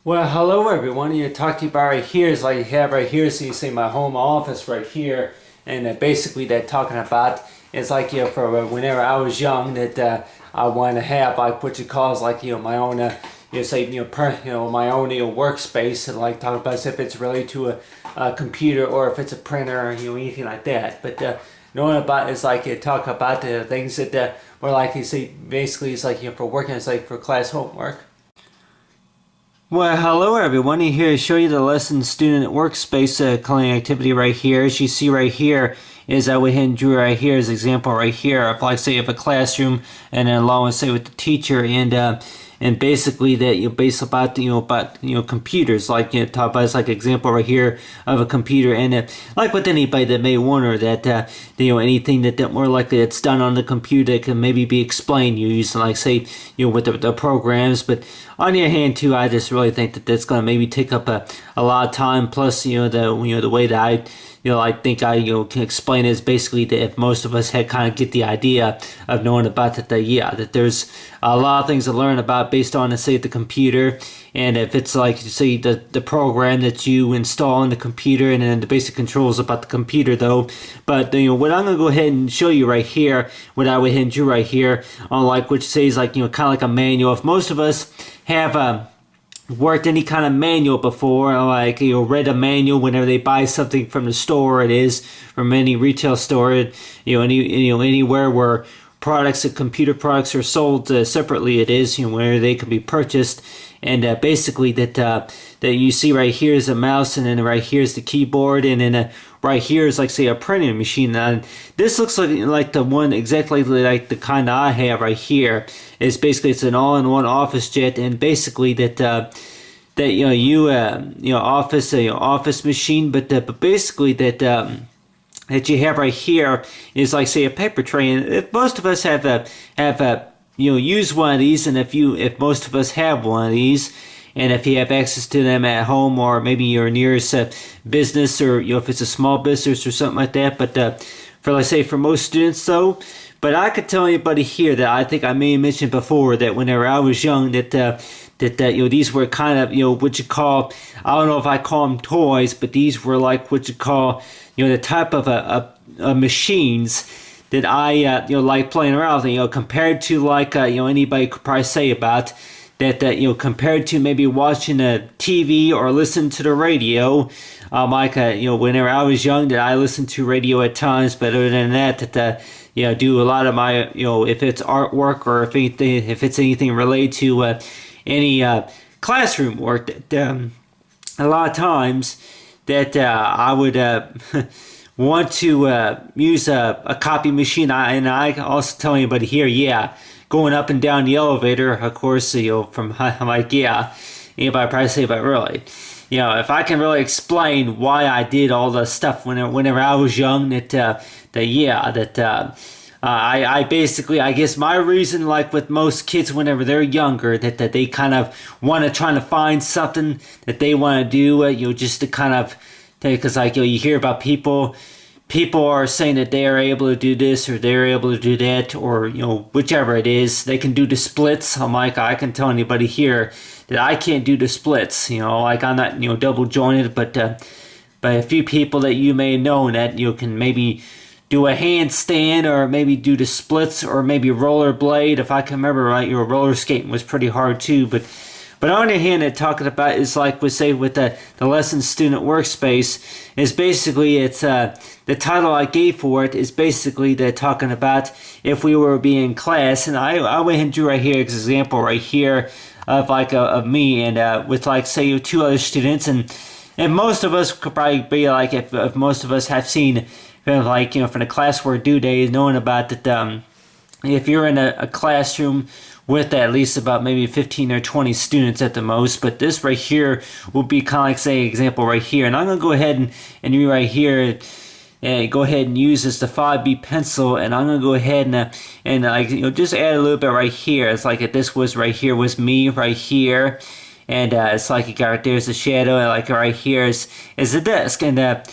Well, hello everyone. You talk to you about right here is like you have right here. So you see my home office right here, and basically that talking about is like for whenever I was young that I want to have like what you call is like my own say my own workspace, and like talk about if it's related to a computer or if it's a printer or anything like that. But knowing about is like you talk about the things that were like you see basically it's like for working, it's like for class homework. Well, hello everyone. Here to show you the lesson student workspace calling activity right here. As you see right here is I went ahead and drew right here as example right here of like say of a classroom, and then along with say with the teacher, and basically that you base about computers, like talk about it's like example right here of a computer, and like with anybody that may wonder that anything that more likely that's done on the computer that can maybe be explained using like say with the programs. But on the other hand too, I just really think that that's going to maybe take up a lot of time, plus the way that I think I can explain it is basically that if most of us had kind of get the idea of knowing about that there's a lot of things to learn about based on say the computer, and if it's like say the program that you install on the computer, and then the basic controls about the computer though. But what I'm gonna go ahead and show you right here, what I went ahead and drew right here on like which says like kind of like a manual. If most of us have worked any kind of manual before, like read a manual whenever they buy something from the store, it is from any retail store, anywhere where products, computer products are sold separately, it is where they can be purchased, and basically that you see right here is a mouse, and then right here is the keyboard, and then right here is like say a printing machine. And this looks like the one exactly like the kind I have right here. It's basically it's an all-in-one office jet, and basically that office machine, but basically that you have right here is like say a paper tray. And if most of us have used one of these, and if most of us have one of these, and if you have access to them at home, or maybe your nearest business, or if it's a small business or something like that. But for let's say for most students though, but I could tell anybody here that I think I may have mentioned before that whenever I was young that these were kind of what you call, I don't know if I call them toys, but these were like what you call the type of a machines that I like playing around with, compared to like anybody could probably say about that compared to maybe watching a TV or listening to the radio. Like whenever I was young that I listened to radio at times, but other than that do a lot of my if it's artwork or if it's anything related to any classroom work, that a lot of times that I would want to use a copy machine. And I also tell anybody here, going up and down the elevator, of course, from I'm like, anybody probably say, but really, if I can really explain why I did all the stuff whenever I was young, I basically, I guess my reason, like with most kids whenever they're younger, that they kind of want to try to find something that they want to do, just to kind of, because like you hear about people are saying that they are able to do this or they're able to do that, or whichever it is, they can do the splits. I'm like, I can tell anybody here that I can't do the splits. Like I'm not double jointed, but a few people that you may know that can maybe do a handstand, or maybe do the splits, or maybe rollerblade. If I can remember right, roller skating was pretty hard too. But on the hand, that talking about is like we say with the lesson student workspace is basically it's the title I gave for it is basically they're talking about if we were being in class, and I went and drew right here example right here of like of me and with like say two other students, and most of us could probably be like if most of us have seen like from the classwork due days, knowing about that if you're in a classroom with at least about maybe 15 or 20 students at the most. But this right here will be kind of like say example right here, and I'm gonna go ahead and read right here and go ahead and use this the 5B pencil, and I'm gonna go ahead and like just add a little bit right here. It's like if this was right here was me right here, and it's like you got right there's a shadow, and like right here is the desk, and a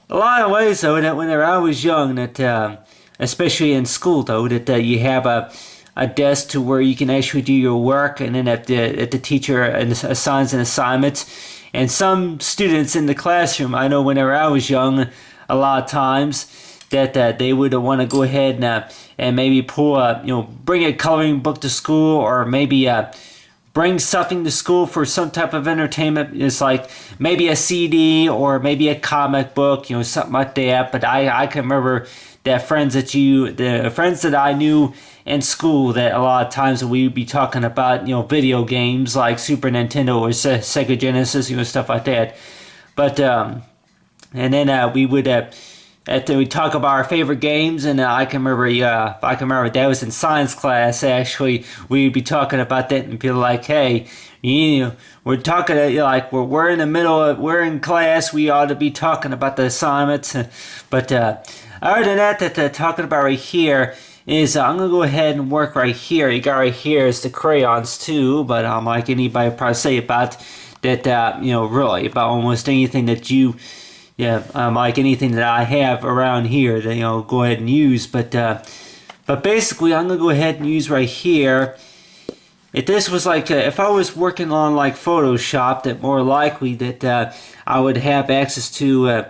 lot of ways though that whenever I was young that especially in school though that you have a desk to where you can actually do your work, and then if the teacher assigns an assignment. And some students in the classroom, I know whenever I was young, a lot of times that they would want to go ahead and maybe pull bring a coloring book to school, or maybe bring something to school for some type of entertainment. It's like maybe a CD or maybe a comic book, something like that. But I can remember the friends that I knew in school, that a lot of times we would be talking about video games like Super Nintendo or Sega Genesis, stuff like that. But and then we would we talk about our favorite games, and I can remember that was in science class. Actually, we'd be talking about that and be like, hey, we're talking like we're in the middle we're in class, we ought to be talking about the assignments. But other than that, talking about right here is I'm gonna go ahead and work right here. You got right here is the crayons too, but like anybody probably say about that, really about almost anything that you. Like anything that I have around here that go ahead and use, but basically I'm gonna go ahead and use right here. If this was like if I was working on like Photoshop, that more likely that I would have access to,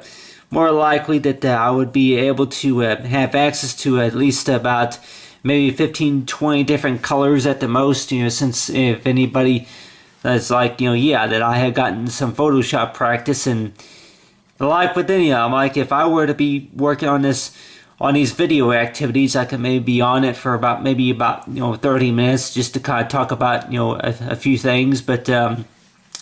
more likely that I would be able to have access to at least about maybe 15-20 different colors at the most. Since if anybody that's like that I have gotten some Photoshop practice. And like with any of them, like if I were to be working on these video activities, I could maybe be on it for about 30 minutes just to kind of talk about a few things. But other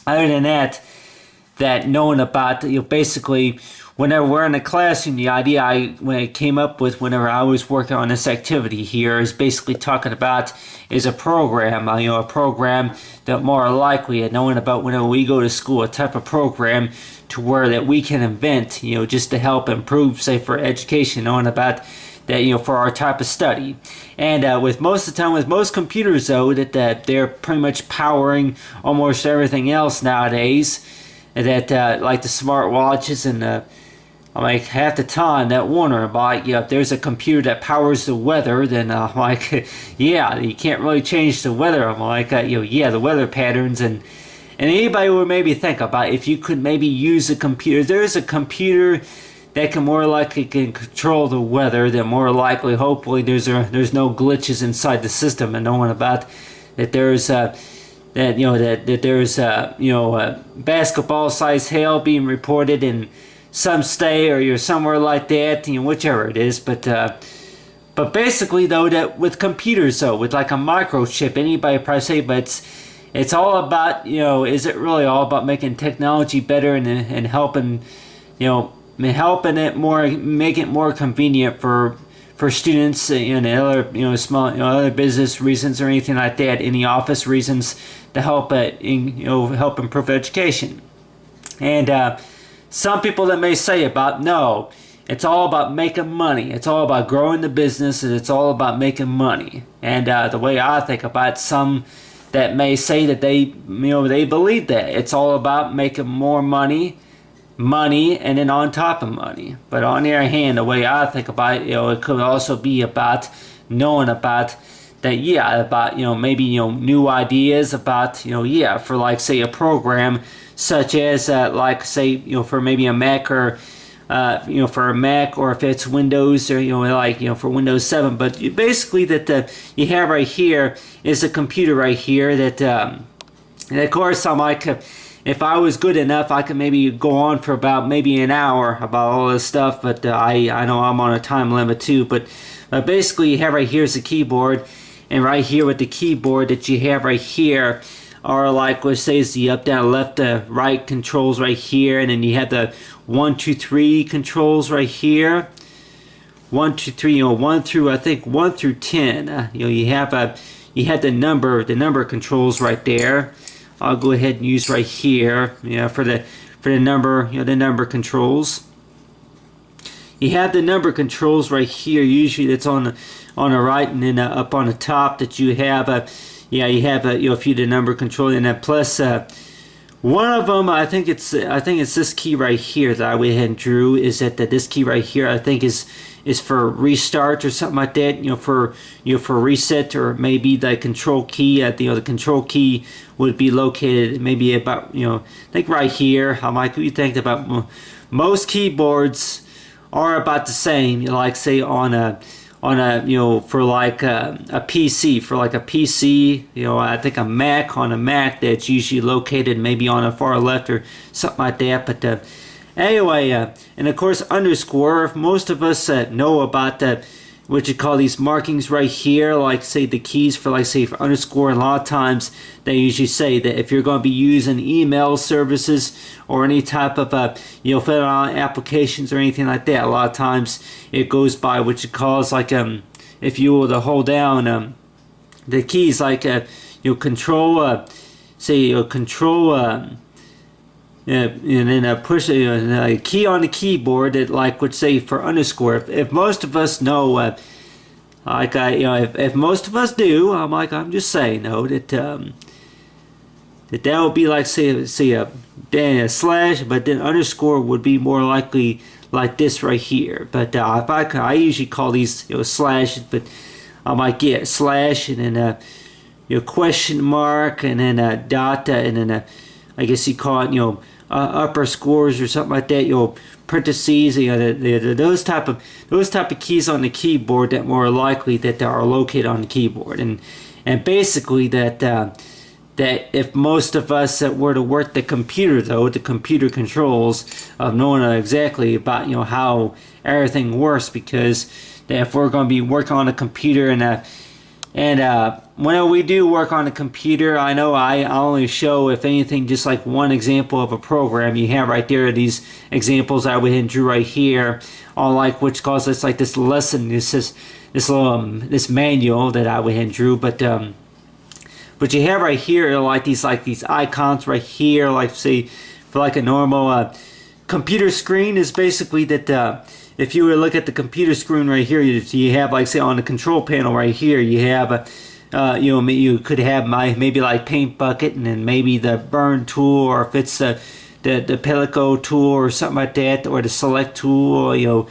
than that knowing about basically whenever we're in a classroom, the idea when I came up with whenever I was working on this activity here is basically talking about is a program, a program that more likely, knowing about whenever we go to school, a type of program to where that we can invent, just to help improve, say, for education, knowing about that, for our type of study. And with most of the time, with most computers, though, that they're pretty much powering almost everything else nowadays. That like the smart watches and like half the time that wonder about if there's a computer that powers the weather, then you can't really change the weather. I'm like the weather patterns and anybody would maybe think about if you could maybe use a computer. There's a computer that can more likely can control the weather. Then more likely, hopefully, there's no glitches inside the system, and knowing about that there's that there's basketball-sized hail being reported in some state or you're somewhere like that, whichever it is. But basically, though, that with computers, though, with like a microchip, anybody probably say, but it's all about is it really all about making technology better and helping helping it more, make it more convenient for students and other small other business reasons or anything like that, any office reasons to help help improve education. And some people that may say about no, it's all about making money, it's all about growing the business, and it's all about making money. And the way I think about it, some that may say that they believe that it's all about making more money, and then on top of money. But on the other hand, the way I think about it, it could also be about knowing about that, about maybe new ideas about for like say a program such as like say for maybe a Mac or for a Mac, or if it's Windows or for Windows 7. But basically that you have right here is a computer right here that and of course I'm like, if I was good enough, I could maybe go on for about maybe an hour about all this stuff, but I know I'm on a time limit too. But basically you have right here is the keyboard, and right here with the keyboard that you have right here are like what says the up, down, left, right controls right here, and then you have the 1, 2, 3 controls right here. 1, 2, 3, 1 through, I think 1 through 10. You have the number controls right there. I'll go ahead and use right here, for the number, the number controls. You have the number controls right here. Usually that's on the right, and then up on the top that you have you have a few of the number controls, and then plus one of them, I think it's this key right here that I went ahead and drew, is that this key right here I think is is for restart or something like that, for reset, or maybe the control key the control key would be located maybe about, I think right here. You think about most keyboards are about the same, like say on a for like a PC, I think a Mac, on a Mac that's usually located maybe on the far left or something like that. But anyway, and of course underscore, most of us know about what you call these markings right here, like say the keys for, like say, for underscore. And a lot of times they usually say that if you're going to be using email services or any type of fill out applications or anything like that, a lot of times it goes by what you call is like if you were to hold down the keys, like control control and then push a key on the keyboard that, like, would say for underscore. If most of us know, if most of us do, I'm just saying, though, that that would be like say a slash, but then underscore would be more likely like this right here. But if I usually call these slashes, but I might get slash and then question mark and then a dot and then I guess you call it upper scores or something like that, parentheses, those type of keys on the keyboard that more likely that they are located on the keyboard. And basically that if most of us that were to work the computer, though, the computer controls of knowing exactly about how everything works, because if we're going to be working on a computer and when we do work on a computer, I know I only show, if anything, just like one example of a program. You have right there these examples I went and drew right here, on like which calls this like this lesson, this little manual that I went and drew. But you have right here like these icons right here, like say for like a normal computer screen, is basically that. If you were to look at the computer screen right here, you have, like, say, on the control panel right here, you have, you could have maybe like paint bucket, and then maybe the burn tool, or if it's the pellicle tool or something like that, or the select tool,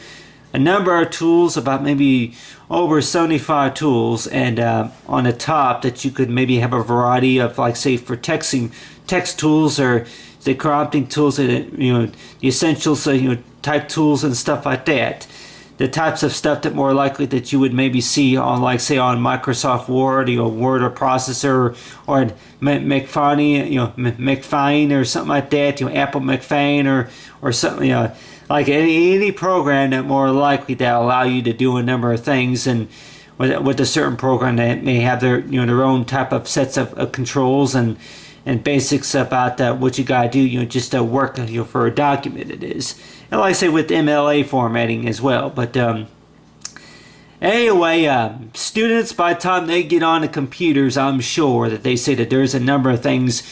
a number of tools, about maybe over 75 tools, and on the top that you could maybe have a variety of, like, say, for text tools, or the prompting tools, the essentials, type tools and stuff like that. The types of stuff that more likely that you would maybe see on, like, say, on Microsoft Word, Word or processor, or McFine or something like that, Apple McFine or something, like any program that more likely that allow you to do a number of things, and with a certain program that may have their their own type of sets of controls and basics about what you gotta do, just to work for a document. It is, and like I say, with MLA formatting as well. But anyway, students, by the time they get on the computers, I'm sure that they say that there's a number of things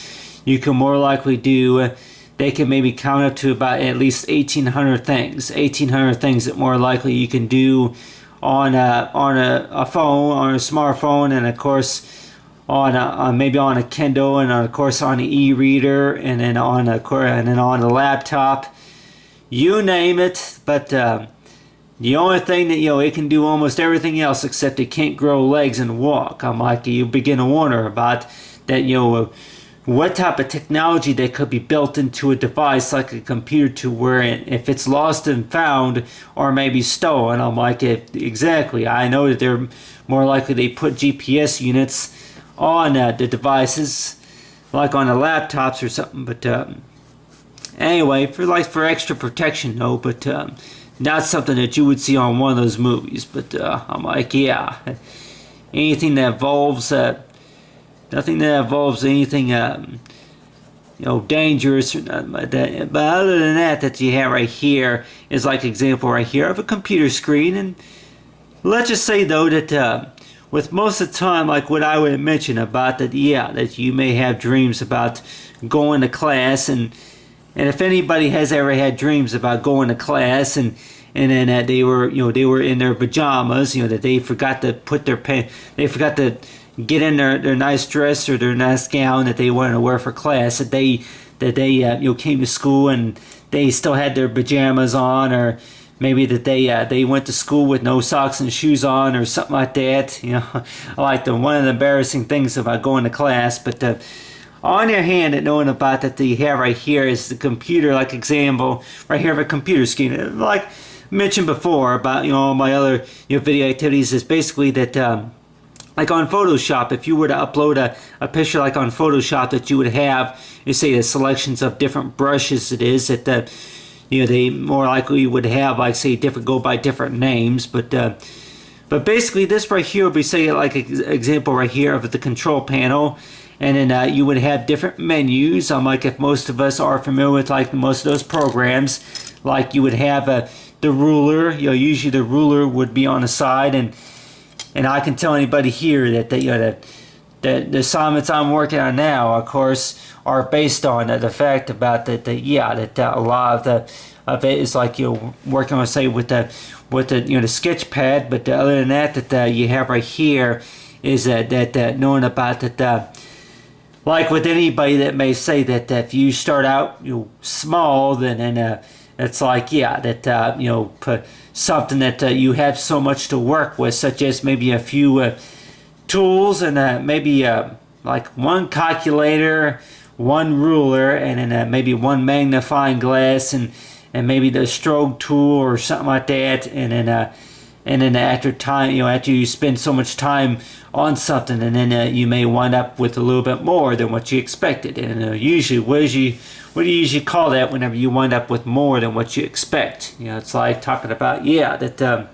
you can more likely do. They can maybe count up to about at least 1,800 things. 1,800 things that more likely you can do on a phone, on a smartphone, and of course on maybe on a Kindle, and of course on an e-reader, and then on a laptop, you name it. But the only thing that it can do almost everything else, except it can't grow legs and walk. You begin to wonder about that. What type of technology that could be built into a device like a computer, to where if it's lost and found or maybe stolen, exactly. I know that they're more likely they put GPS units on the devices, like on the laptops or something. But anyway, for extra protection, though. But not something that you would see on one of those movies. But yeah, anything that involves nothing that involves anything dangerous or nothing like that. But other than that you have right here is like example right here of a computer screen. And let's just say, though, that with most of the time, like what I would mention about that, that you may have dreams about going to class, and if anybody has ever had dreams about going to class, and then that they were in their pajamas, that they forgot to they forgot to get in their nice dress or their nice gown that they wanted to wear for class, that they came to school and they still had their pajamas on, or maybe that they went to school with no socks and shoes on or something like that. You know, I like one of the embarrassing things about going to class. But on your hand, and knowing about that you have right here is the computer, like example right here of a computer screen, like mentioned before about all my other video activities, is basically that like on Photoshop, if you were to upload a picture like on Photoshop, that you would have, you say, the selections of different brushes it is that they more likely would have, like, say, go by different names. But basically this right here would be, say, like an example right here of the control panel. And then you would have different menus. Like if most of us are familiar with like most of those programs, like you would have the ruler. Usually the ruler would be on the side, and I can tell anybody here that the assignments I'm working on now, of course, are based on the fact about that a lot of it is like working on, say, with the sketch pad. But other than that you have right here is that knowing about that. Like with anybody that may say that if you start out small, then it's like put something that you have so much to work with, such as maybe a few tools and maybe like one calculator, one ruler, and then maybe one magnifying glass, and maybe the stroke tool or something like that, and then after time, after you spend so much time on something, and then you may wind up with a little bit more than what you expected. And usually, what do you usually call that whenever you wind up with more than what you expect? It's like talking about that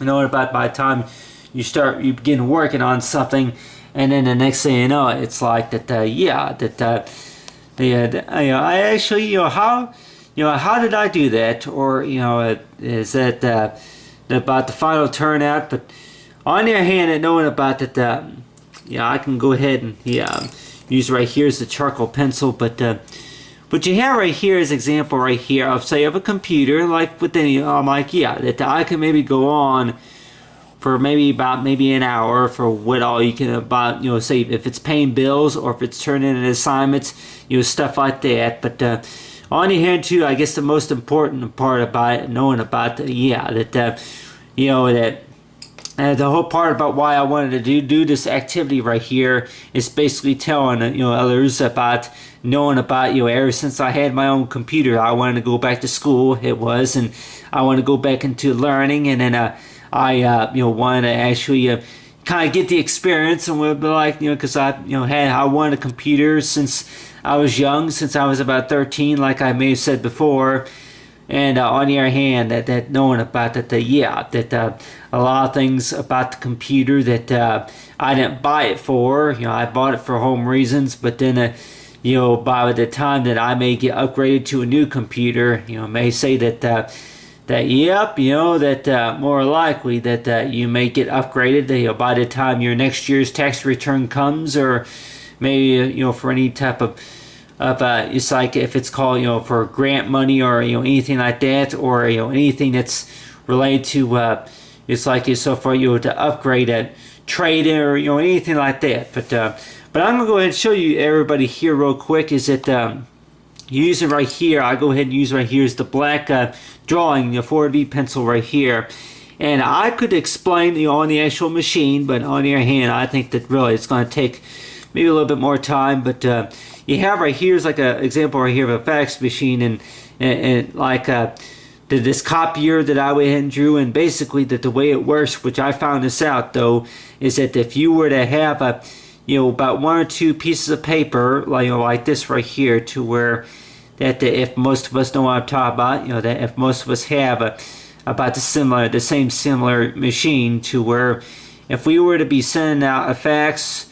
about by the time you begin working on something, and then the next thing you know, it's like that I actually how did I do that, or is that about the final turnout? But on your hand, and knowing about that, I can go ahead and use right here is the charcoal pencil. But you have right here is example right here of, say, of a computer, like with any, I'm like that I can maybe go on for maybe an hour for what all you can about say if it's paying bills or if it's turning in assignments, stuff like that. But on your hand too, I guess the most important part about it, knowing about the the whole part about why I wanted to do this activity right here is basically telling others about knowing about ever since I had my own computer, I wanted to go back to school. It was, and I want to go back into learning, and then I wanted to actually kind of get the experience, and would be like because I wanted a computer since I was young, since I was about 13, like I may have said before. And on the other hand, that knowing about that a lot of things about the computer that I didn't buy it for. I bought it for home reasons, but then by the time that I may get upgraded to a new computer, may say that more likely that you may get upgraded by the time your next year's tax return comes, or maybe for any type of it's like if it's called for grant money or anything like that, or anything that's related to it's like so far to upgrade a trade or anything like that. But I'm gonna go ahead and show you everybody here real quick is that using right here, I go ahead and use right here is the black drawing 4B pencil right here. And I could explain on the actual machine, but on your hand I think that really it's going to take maybe a little bit more time. But you have right here is like an example right here of a fax machine, and like this copier that I went ahead and drew. And basically that the way it works, which I found this out though, is that if you were to have about one or two pieces of paper like this right here, to where that if most of us know what I'm talking about, that if most of us have about the same similar machine, to where if we were to be sending out a fax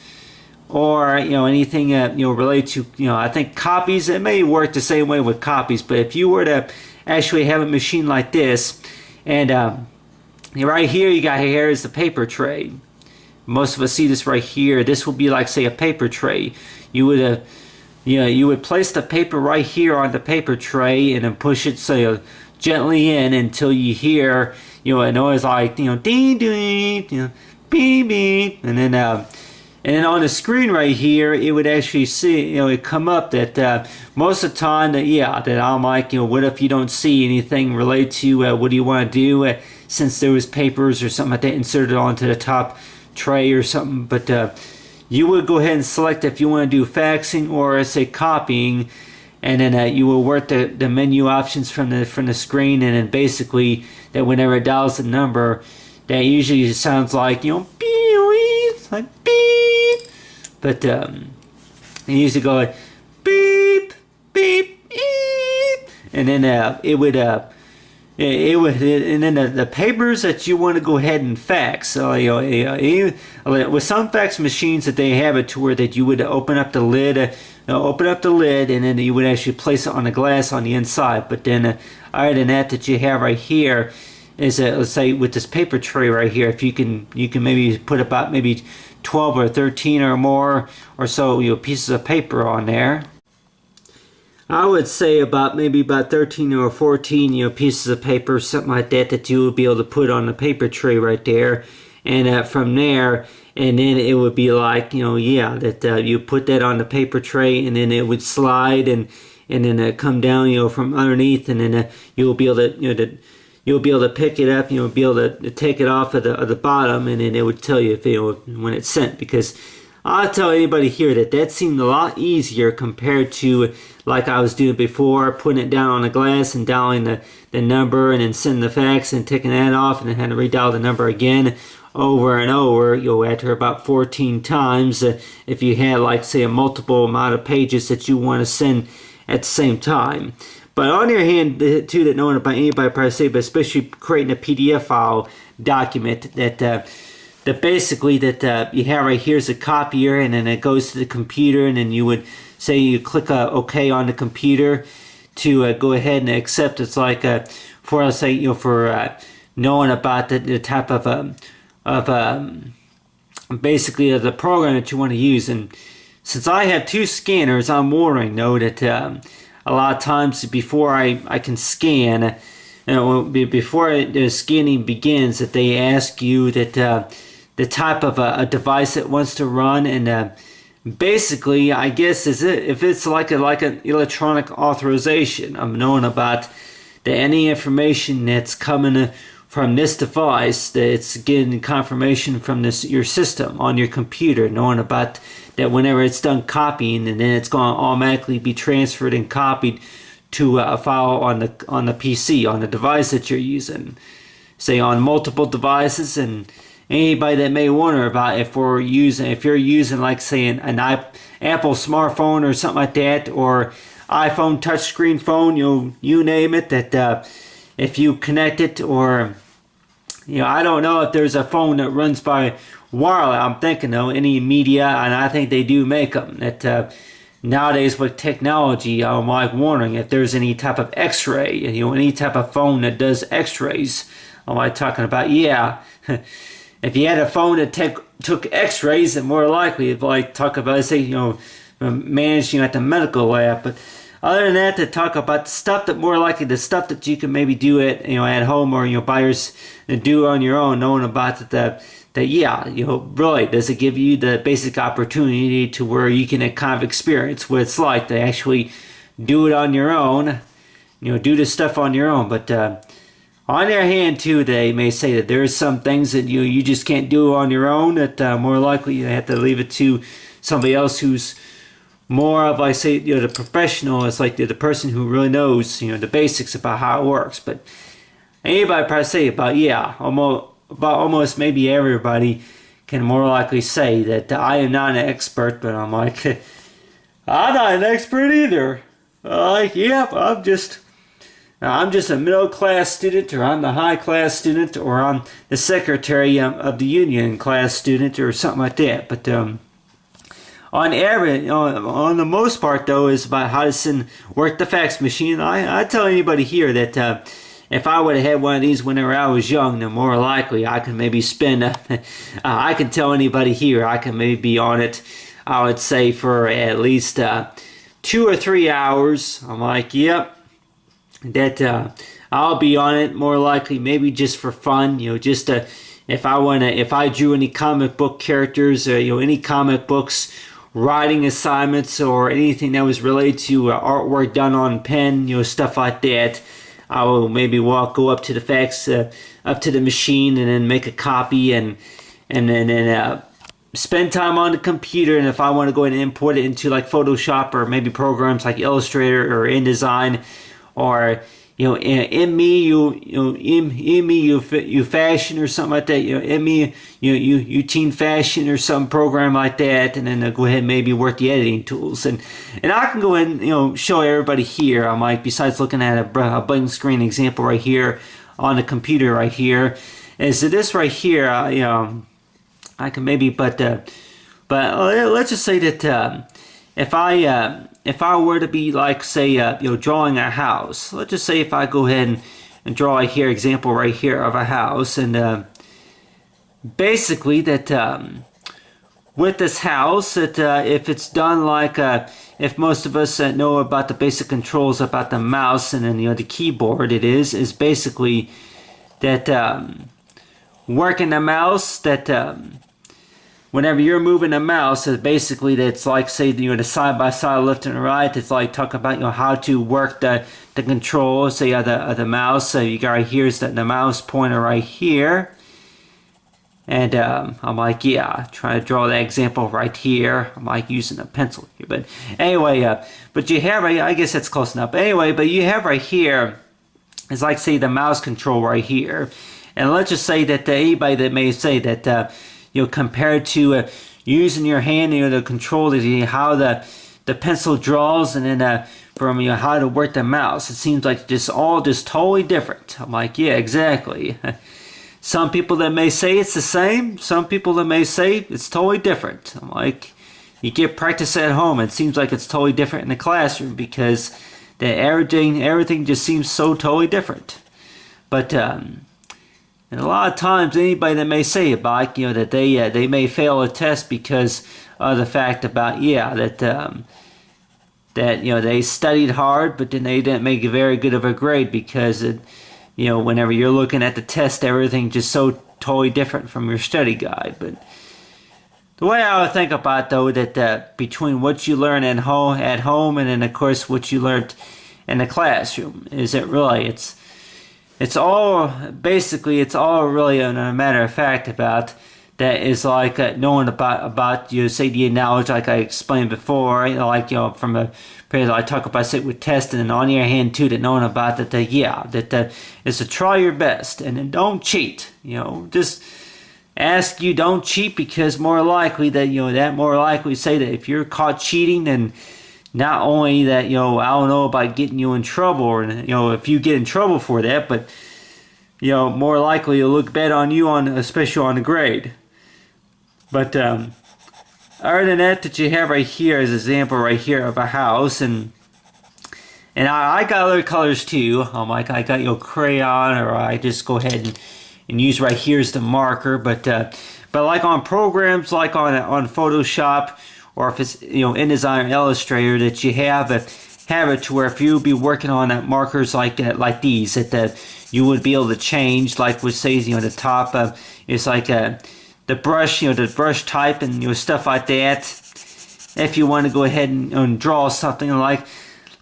or anything related to I think copies, it may work the same way with copies. But if you were to actually have a machine like this, and right here you got here is the paper tray. Most of us see this right here. This would be like, say, a paper tray. You would you would place the paper right here on the paper tray, and then push it gently in until you hear a noise like ding ding, beep beep, and then And then on the screen right here, it would actually see, it come up that most of the time that, that I'm like, what if you don't see anything related to what do you want to do since there was papers or something like that inserted onto the top tray or something. But you would go ahead and select if you want to do faxing or say copying, and then you will work the menu options from the screen, and then basically that whenever it dials the number, that usually sounds like beep, like beep, but it usually go like beep beep beep, and then it would and then the papers that you want to go ahead and fax. So with some fax machines that they have it to where that you would open up the lid, and then you would actually place it on the glass on the inside. But then other than that you have right here is let's say with this paper tray right here, if you can maybe put about maybe 12 or 13 or more or so pieces of paper on there. I would say maybe about 13 or 14 pieces of paper, something like that you would be able to put on the paper tray right there, and from there, and then it would be like that you put that on the paper tray, and then it would slide and then come down from underneath, and then you'll be able to you'll be able to pick it up, be able to take it off of the bottom, and then it would tell you if when it's sent. Because I'll tell anybody here that seemed a lot easier compared to like I was doing before, putting it down on the glass and dialing the number and then sending the fax and taking that off and then had to redial the number again over and over, after about 14 times if you had like say a multiple amount of pages that you want to send at the same time. But on the other hand, too, that knowing about anybody per se, but especially creating a PDF file document that basically that you have right here is a copier, and then it goes to the computer, and then you would say you click OK on the computer to go ahead and accept. It's like for let's say for knowing about the type of basically the program that you want to use. And since I have two scanners, I'm wondering though that a lot of times before I can scan, before the scanning begins, that they ask you that the type of a device it wants to run, and basically I guess if it's like an electronic authorization, I'm knowing about that any information that's coming from this device, that it's getting confirmation from your system on your computer, knowing about that whenever it's done copying, and then it's going to automatically be transferred and copied to a file on the PC, on the device that you're using, say on multiple devices. And anybody that may wonder about if you're using like say an Apple smartphone or something like that, or iPhone touchscreen phone, you name it, that if you connect it, or I don't know if there's a phone that runs by wireless. I'm thinking though any media, and I think they do make them, that nowadays with technology, I'm like wondering if there's any type of x-ray, any type of phone that does x-rays. I'm like talking about, if you had a phone that took x-rays, then more likely if like talk about, say, managing at the medical lab. But other than that, to talk about the stuff that more likely the stuff that you can maybe do at home, or buyers do on your own, knowing about that really does it give you the basic opportunity to where you can kind of experience what it's like to actually do it on your own, do this stuff on your own. But on their hand too, they may say that there's some things that you just can't do on your own, that more likely you have to leave it to somebody else who's more of, I say, the professional. It's like the person who really knows, the basics about how it works. But anybody probably say about, almost maybe everybody can more likely say that I am not an expert, but I'm like, I'm not an expert either. I'm just a middle class student, or I'm the high class student, or I'm the secretary of the union class student, or something like that. But on the most part though, is about how to work the fax machine. I tell anybody here that if I would have had one of these whenever I was young, then more likely I can maybe spend I can tell anybody here I can maybe be on it, I would say, for at least 2 or 3 hours. I'm like, yep, that I'll be on it more likely maybe just for fun, just to if I drew any comic book characters, any comic books, writing assignments, or anything that was related to artwork done on pen, stuff like that, I will maybe go up to the fax, up to the machine, and then make a copy, and then spend time on the computer. And if I want to go ahead and import it into like Photoshop or maybe programs like Illustrator or InDesign, or you fashion or something like that, you teen fashion or some program like that, and then go ahead and maybe work the editing tools, and I can go ahead and show everybody here. I'm like, besides looking at a blank screen example right here on the computer right here, is this right here. I can maybe, but let's just say that if I were to be like, say, drawing a house. Let's just say if I go ahead and draw here example right here of a house, and basically that with this house, that if it's done like if most of us know about the basic controls about the mouse and then the keyboard, it is basically that working the mouse, that whenever you're moving a mouse, basically that's like, say, the side by side, left and right. It's like talk about how to work the control, say, of the mouse. So you got right here is the mouse pointer right here, and I'm like, trying to draw that example right here. I'm like using a pencil here, but anyway, but you have I guess that's close enough. Anyway, but you have right here is like, say, the mouse control right here, and let's just say that anybody that may say that compared to using your hand, the control, how the pencil draws, and then from how to work the mouse, it seems like all totally different. I'm like, yeah, exactly. Some people that may say it's the same, some people that may say it's totally different. I'm like, you get practice at home, it seems like it's totally different in the classroom, because that everything just seems so totally different. But and a lot of times, anybody that may say about that they may fail a test because of the fact about that they studied hard, but then they didn't make a very good of a grade, because whenever you're looking at the test, everything just so totally different from your study guide. But the way I would think about, though, that between what you learn at home and then of course what you learned in the classroom, is that really it's all really a matter of fact about that, is like knowing about say the analogy like I explained before, from a period I talk about, say, with testing, and on your hand too, that knowing about that is to try your best, and then don't cheat. Just ask don't cheat, because more likely say that if you're caught cheating, then not only that, I don't know about getting you in trouble, or, if you get in trouble for that, but, more likely it'll look bad on you, especially on the grade. But, other than that you have right here is an example right here of a house, and I got other colors too. Like I got crayon, or I just go ahead and use right here as the marker, but like on programs like on Photoshop, or if it's InDesign or Illustrator, that you have it to where if you be working on markers like these, that you would be able to change, like with, say, the top it's like the brush, the brush type, and stuff like that. If you want to go ahead and draw something like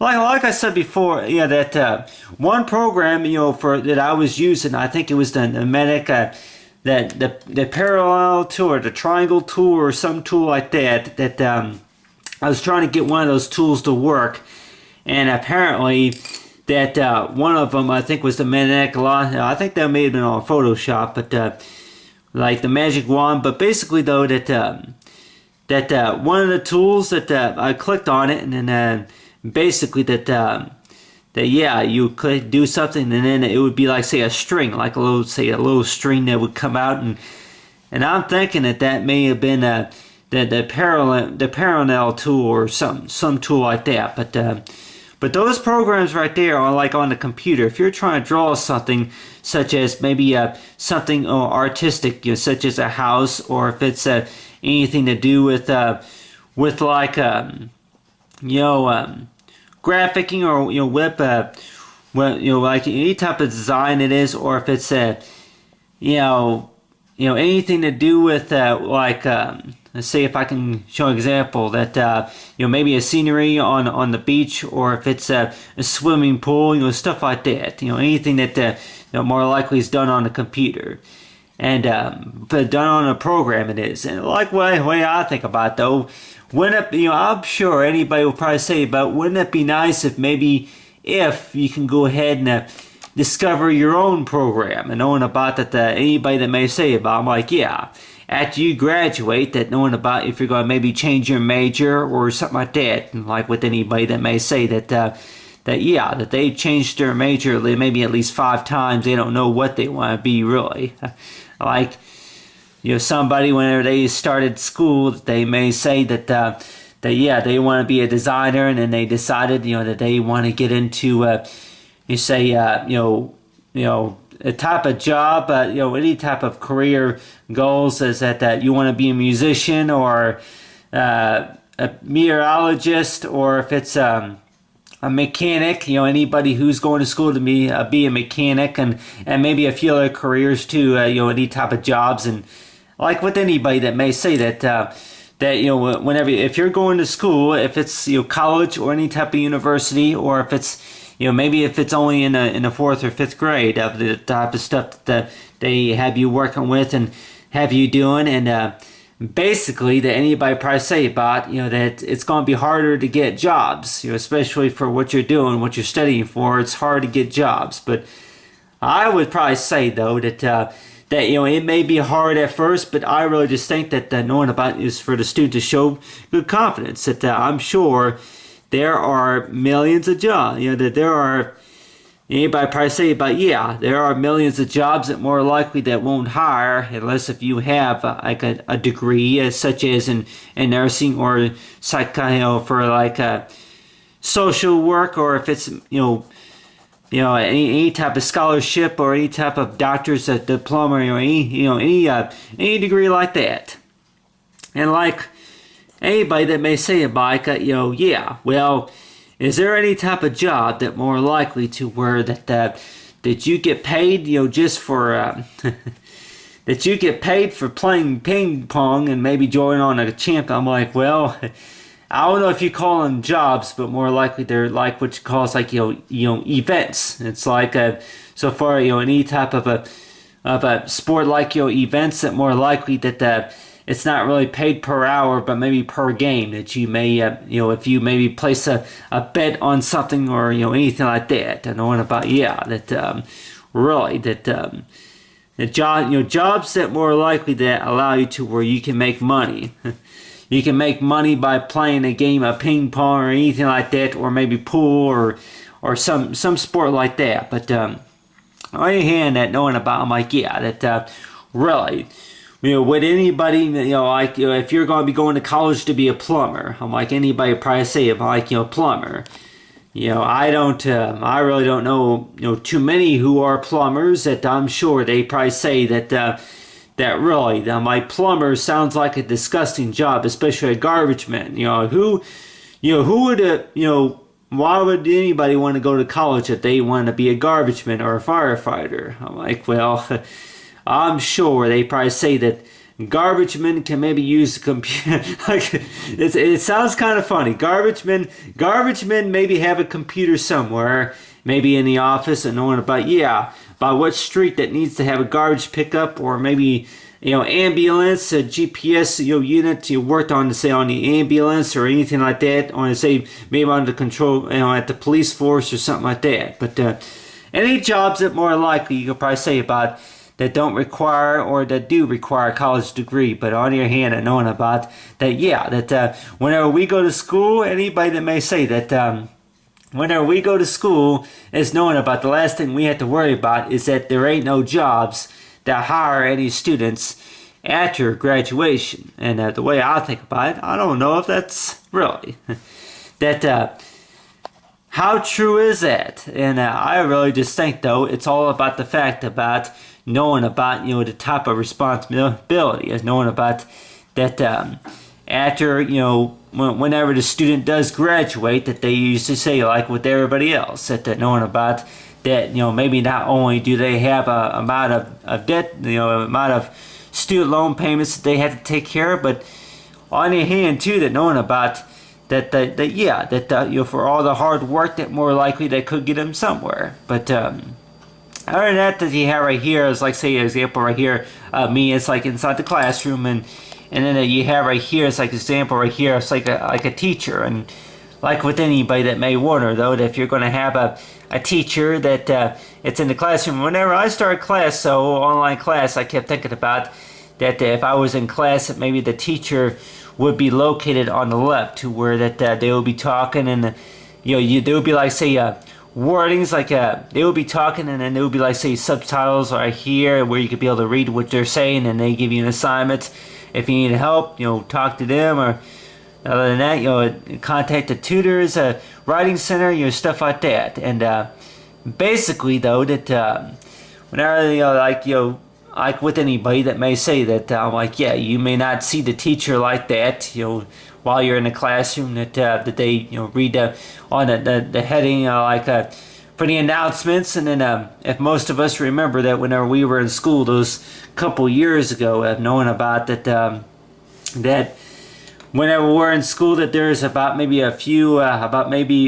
I said before, that one program that I was using, I think it was the Medic. That the parallel tool, or the triangle tool, or some tool like that, I was trying to get one of those tools to work, and apparently that one of them, I think, was the Maniac Law. I think that may have been on Photoshop, but like the magic wand. But basically, though, that one of the tools that I clicked on it, and then basically that you could do something, and then it would be like, say, a string, like a little string that would come out, and I'm thinking that may have been the parallel tool, or some tool like that. But those programs right there are like on the computer. If you're trying to draw something, such as maybe something artistic, such as a house, or if it's anything to do with like graphicking, or web, like any type of design it is, or if it's anything to do with let's say if I can show an example that maybe a scenery on the beach, or if it's a swimming pool, stuff like that. Anything that more likely is done on a computer, and but done on a program it is. And like way I think about it, though, wouldn't it? I'm sure anybody will probably say about, wouldn't it be nice if maybe if you can go ahead and discover your own program, and knowing about that, anybody that may say about, I'm like, yeah, after you graduate, that knowing about if you're going to maybe change your major or something like that, and like with anybody that may say that that they changed their major maybe at least 5 times, they don't know what they want to be really. Like, somebody whenever they started school, they may say that they want to be a designer, and then they decided that they want to get into a type of job, any type of career goals, is that you want to be a musician, or a meteorologist, or if it's a mechanic, anybody who's going to school to be a mechanic, and maybe a few other careers too, any type of jobs. And like with anybody that may say that whenever, if you're going to school, if it's college or any type of university, or if it's maybe if it's only in the 4th or 5th grade, of the type of stuff that they have you working with and have you doing, and basically that anybody probably say about that it's going to be harder to get jobs, especially for what you're doing, what you're studying for. It's hard to get jobs. But I would probably say though that it may be hard at first, but I really just think that knowing about is for the student to show good confidence that I'm sure there are millions of jobs. That there are, anybody probably say about, there are millions of jobs that more likely that won't hire unless if you have like a degree, such as in nursing, or for like social work, or if it's any type of scholarship, or any type of doctor's diploma, or any degree like that. And like anybody that may say about well, is there any type of job that more likely to where that you get paid just for that you get paid for playing ping pong and maybe join on a champ? I'm like, well, I don't know if you call them jobs, but more likely they're like what you call like events. It's like so far any type of a sport like events, that more likely that it's not really paid per hour, but maybe per game, that you may if you maybe place a bet on something, or anything like that. And knowing about that really that the jobs that more likely that allow you to where you can make money. You can make money by playing a game of ping pong or anything like that, or maybe pool, or some sport like that. But on the other hand, that knowing about, I'm like, that really, would anybody, if you're going to be going to college to be a plumber, I'm like, anybody would probably say, I'm like, plumber. I really don't know, too many who are plumbers, that I'm sure they probably say that really, my plumber sounds like a disgusting job, especially a garbage man. Who would, why would anybody want to go to college if they want to be a garbage man or a firefighter? I'm like, well, I'm sure they probably say that garbage men can maybe use the computer. Like, it sounds kind of funny. Garbage men maybe have a computer somewhere, maybe in the office, and knowing about by what street that needs to have a garbage pickup, or maybe ambulance, a GPS unit you worked on, to say on the ambulance or anything like that, on say maybe on the control at the police force or something like that. But any jobs that more likely you could probably say about that don't require, or that do require, a college degree. But on your hand, and knowing about that, that whenever we go to school, anybody that may say that whenever we go to school, is knowing about the last thing we have to worry about is that there ain't no jobs that hire any students after graduation. And the way I think about it, I don't know if that's really that. How true is that? And I really just think, though, it's all about the fact about knowing about the type of responsibility, is knowing about that after whenever the student does graduate, that they usually say, like with everybody else, that knowing about that maybe not only do they have a amount of debt, amount of student loan payments that they had to take care of, but on the other hand too, that knowing about that for all the hard work, that more likely they could get them somewhere. But other than that you have right here is like, say, example right here, me, it's like inside the classroom, and then you have right here, it's like example right here, it's like a teacher. And like with anybody that may wonder though, that if you're going to have a teacher that it's in the classroom. Whenever I started class, so online class, I kept thinking about that if I was in class, that maybe the teacher would be located on the left, to where that they would be talking, and there would be like, say, wordings, like they would be talking, and then there would be like, say, subtitles right here where you could be able to read what they're saying, and they give you an assignment. If you need help, talk to them, or other than that, contact the tutors, writing center, stuff like that. And basically though, that whenever like with anybody that may say that, like, yeah, you may not see the teacher like that, while you're in the classroom, that they, read on the heading, for the announcements. And then if most of us remember that whenever we were in school those couple years ago, knowing about that whenever we're in school, that there's about maybe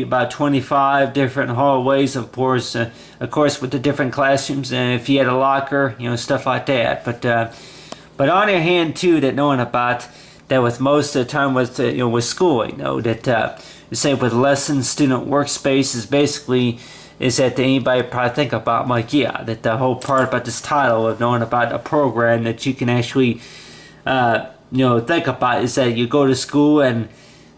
about 25 different hallways, of course with the different classrooms, and if you had a locker, stuff like that. But on the other hand too, that knowing about that with most of the time with with schooling, that say with lessons, student workspaces, basically is that anybody probably think about, like, yeah, that the whole part about this title of knowing about a program that you can actually think about is that you go to school and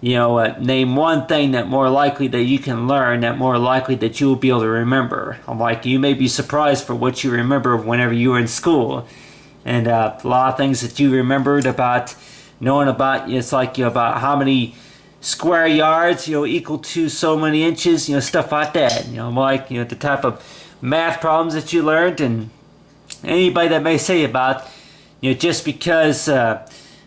name one thing that more likely that you can learn, that more likely that you will be able to remember. I'm like, you may be surprised for what you remember whenever you were in school, and a lot of things that you remembered about knowing about, it's like about how many square yards equal to so many inches, stuff like that. Like the type of math problems that you learned. And anybody that may say about just because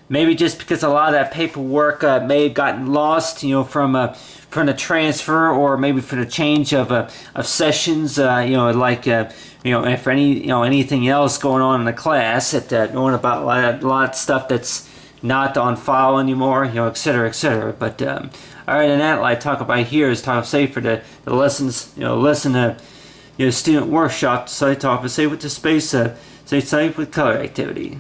maybe just because a lot of that paperwork may have gotten lost, from the transfer, or maybe for the change of sessions, and for anything else going on in the class, that knowing about a lot of stuff that's not on file anymore, etc., etc. But other than that, like I talk about here is talk, say, for the lessons, lesson student workshop, so I talk, say, with the space, say with color activity.